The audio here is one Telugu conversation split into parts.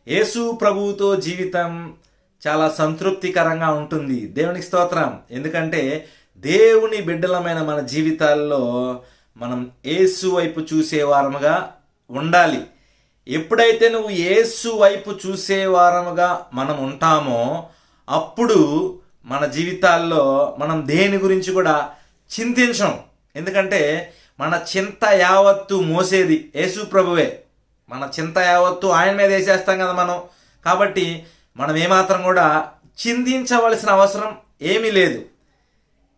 యేసు ప్రభువుతో జీవితం చాలా సంతృప్తికరంగా ఉంటుంది. దేవునికి స్తోత్రం. ఎందుకంటే దేవుని బిడ్డలమైన మన జీవితాల్లో మనం యేసు వైపు చూసేవారముగా ఉండాలి. ఎప్పుడైతే నువ్వు యేసు వైపు చూసేవారముగా మనం ఉంటామో అప్పుడు మన జీవితాల్లో మనం దేని గురించి కూడా చింతించం. ఎందుకంటే మన చింత యావత్తు మోసేది యేసు ప్రభువే. మన చింత యావత్తు ఆయన మీద వేసేస్తాం కదా మనం. కాబట్టి మనం ఏమాత్రం కూడా చింతించవలసిన అవసరం ఏమీ లేదు.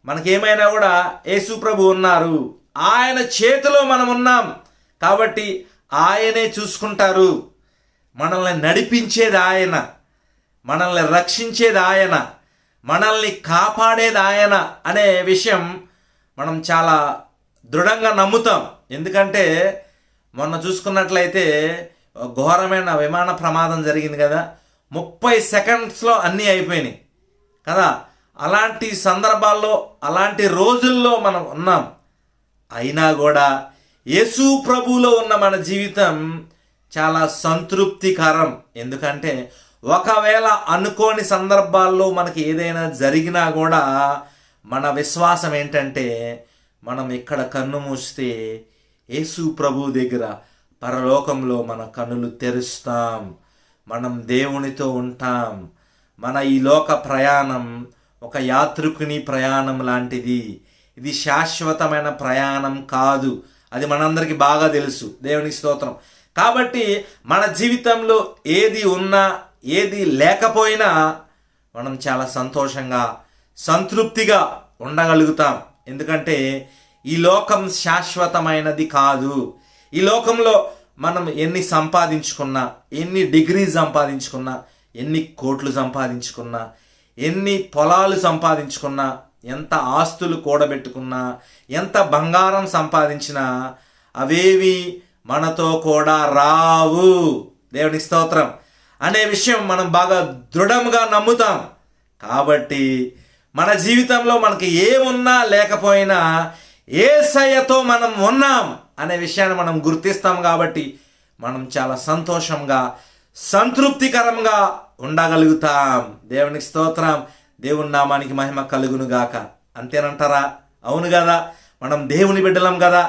మనకేమైనా కూడా యేసు ప్రభు ఉన్నారు, ఆయన చేతిలో మనం ఉన్నాం. కాబట్టి ఆయనే చూసుకుంటారు. మనల్ని నడిపించేది ఆయన, మనల్ని రక్షించేది ఆయన, మనల్ని కాపాడేది ఆయన అనే విషయం మనం చాలా దృఢంగా నమ్ముతాం. ఎందుకంటే మొన్న చూసుకున్నట్లయితే ఘోరమైన విమాన ప్రమాదం జరిగింది కదా, 30 సెకండ్స్లో అన్నీ అయిపోయినాయి కదా. అలాంటి సందర్భాల్లో అలాంటి రోజుల్లో మనం ఉన్నాం. అయినా కూడా యేసు ప్రభువులో ఉన్న మన జీవితం చాలా సంతృప్తికరం. ఎందుకంటే ఒకవేళ అనుకోని సందర్భాల్లో మనకి ఏదైనా జరిగినా కూడా మన విశ్వాసం ఏంటంటే మనం ఇక్కడ కన్ను మూస్తే యేసు ప్రభు దగ్గర పరలోకంలో మన కన్నులు తెరుస్తాం, మనం దేవునితో ఉంటాం. మన ఈ లోక ప్రయాణం ఒక యాత్రికుని ప్రయాణం లాంటిది. ఇది శాశ్వతమైన ప్రయాణం కాదు. అది మనందరికీ బాగా తెలుసు. దేవునికి స్తోత్రం. కాబట్టి మన జీవితంలో ఏది ఉన్నా ఏది లేకపోయినా మనం చాలా సంతోషంగా సంతృప్తిగా ఉండగలుగుతాం. ఎందుకంటే ఈ లోకం శాశ్వతమైనది కాదు. ఈ లోకంలో మనం ఎన్ని సంపాదించుకున్నా, ఎన్ని డిగ్రీ సంపాదించుకున్నా, ఎన్ని కోట్లు సంపాదించుకున్నా, ఎన్ని పొలాలు సంపాదించుకున్నా, ఎంత ఆస్తులు కూడబెట్టుకున్నా, ఎంత బంగారం సంపాదించినా అవేవి మనతో కూడా రావు. దేవునికి స్తోత్రం అనే విషయం మనం బాగా దృఢంగా నమ్ముతాం. కాబట్టి మన జీవితంలో మనకి ఏమున్నా లేకపోయినా యేసయ్యతో మనం ఉన్నాం అనే విషయాన్ని మనం గుర్తిస్తాం. కాబట్టి మనం చాలా సంతోషంగా సంతృప్తికరంగా ఉండగలుగుతాం. దేవునికి స్తోత్రం. దేవుని నామానికి మహిమ కలుగును గాక. అంతేనంటారా? అవును కదా, మనం దేవుని బిడ్డలం కదా.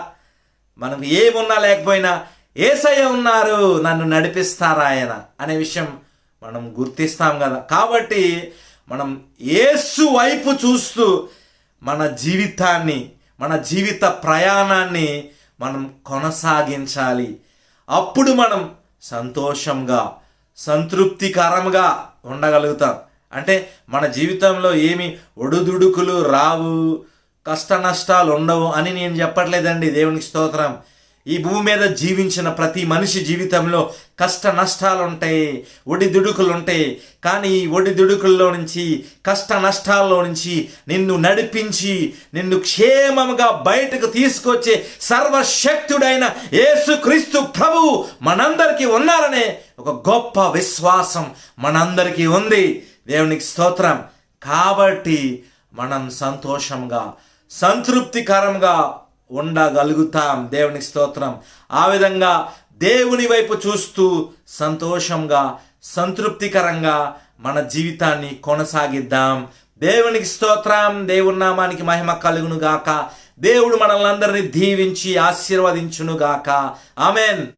మనం ఏమున్నా లేకపోయినా యేసయ్య ఉన్నారు, నన్ను నడిపిస్తారు ఆయన అనే విషయం మనం గుర్తిస్తాం కదా. కాబట్టి మనం యేసు వైపు చూస్తూ మన జీవితాన్ని, మన జీవిత ప్రయాణాన్ని మనం కొనసాగించాలి. అప్పుడు మనం సంతోషంగా సంతృప్తికరంగా ఉండగలుగుతాం. అంటే మన జీవితంలో ఏమి ఒడుదుడుకులు రావు, కష్ట నష్టాలు ఉండవు అని నేను చెప్పట్లేదండి. దేవునికి స్తోత్రం. ఈ భూమి మీద జీవించిన ప్రతి మనిషి జీవితంలో కష్ట నష్టాలు ఉంటాయి, ఒడిదుడుకులు ఉంటాయి. కానీ ఈ ఒడిదుడుకుల్లో నుంచి, కష్ట నష్టాల్లో నుంచి నిన్ను నడిపించి నిన్ను క్షేమముగా బయటకు తీసుకొచ్చే సర్వశక్తుడైన యేసుక్రీస్తు ప్రభువు మనందరికీ ఉన్నారనే ఒక గొప్ప విశ్వాసం మనందరికీ ఉంది. దేవునికి స్తోత్రం. కాబట్టి మనం సంతోషంగా సంతృప్తికరంగా ఉండగలుగుతాం. దేవునికి స్తోత్రం. ఆ విధంగా దేవుని వైపు చూస్తూ సంతోషంగా సంతృప్తికరంగా మన జీవితాన్ని కొనసాగిద్దాం. దేవునికి స్తోత్రం. దేవుని నామానికి మహిమ కలుగును గాక. దేవుడు మనల్ని అందరినీ దీవించి ఆశీర్వదించును గాక. ఆమెన్.